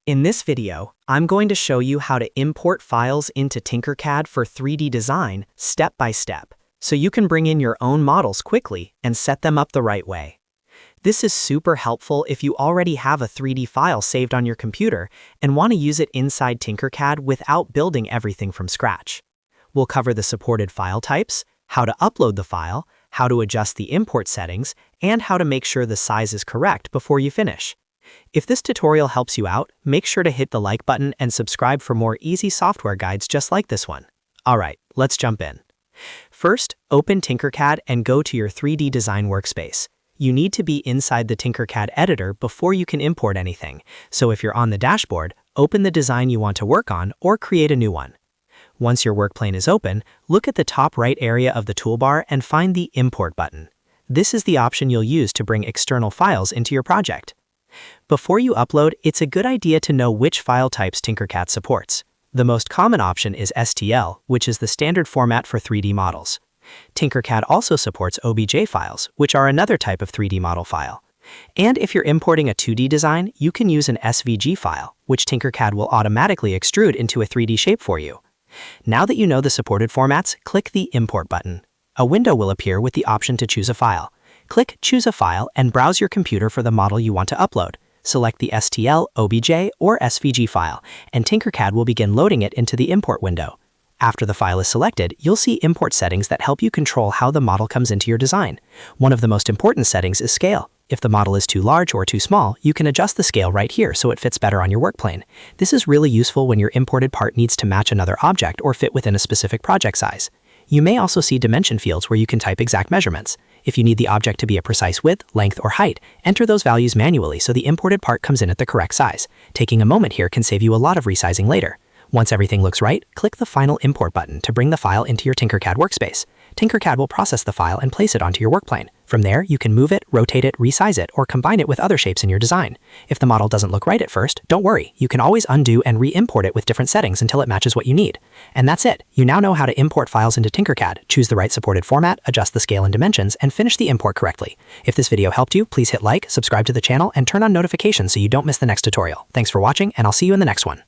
In this video, I'm going to show you how to import files into Tinkercad for 3D design step by step, so you can bring in your own models quickly and set them up the right way. This is super helpful if you already have a 3D file saved on your computer and want to use it inside Tinkercad without building everything from scratch. We'll cover the supported file types, how to upload the file, how to adjust the import settings, and how to make sure the size is correct before you finish. If this tutorial helps you out, make sure to hit the like button and subscribe for more easy software guides just like this one. Alright, let's jump in. First, open Tinkercad and go to your 3D design workspace. You need to be inside the Tinkercad editor before you can import anything, so if you're on the dashboard, open the design you want to work on or create a new one. Once your workplane is open, look at the top right area of the toolbar and find the Import button. This is the option you'll use to bring external files into your project. Before you upload, it's a good idea to know which file types Tinkercad supports. The most common option is STL, which is the standard format for 3D models. Tinkercad also supports OBJ files, which are another type of 3D model file. And if you're importing a 2D design, you can use an SVG file, which Tinkercad will automatically extrude into a 3D shape for you. Now that you know the supported formats, click the Import button. A window will appear with the option to choose a file. Click Choose a File and browse your computer for the model you want to upload. Select the STL, OBJ, or SVG file, and Tinkercad will begin loading it into the import window. After the file is selected, you'll see import settings that help you control how the model comes into your design. One of the most important settings is scale. If the model is too large or too small, you can adjust the scale right here so it fits better on your workplane. This is really useful when your imported part needs to match another object or fit within a specific project size. You may also see dimension fields where you can type exact measurements. If you need the object to be a precise width, length, or height, enter those values manually so the imported part comes in at the correct size. Taking a moment here can save you a lot of resizing later. Once everything looks right, click the final Import button to bring the file into your Tinkercad workspace. Tinkercad will process the file and place it onto your workplane. From there, you can move it, rotate it, resize it, or combine it with other shapes in your design. If the model doesn't look right at first, don't worry. You can always undo and re-import it with different settings until it matches what you need. And that's it. You now know how to import files into Tinkercad, choose the right supported format, adjust the scale and dimensions, and finish the import correctly. If this video helped you, please hit like, subscribe to the channel, and turn on notifications so you don't miss the next tutorial. Thanks for watching, and I'll see you in the next one.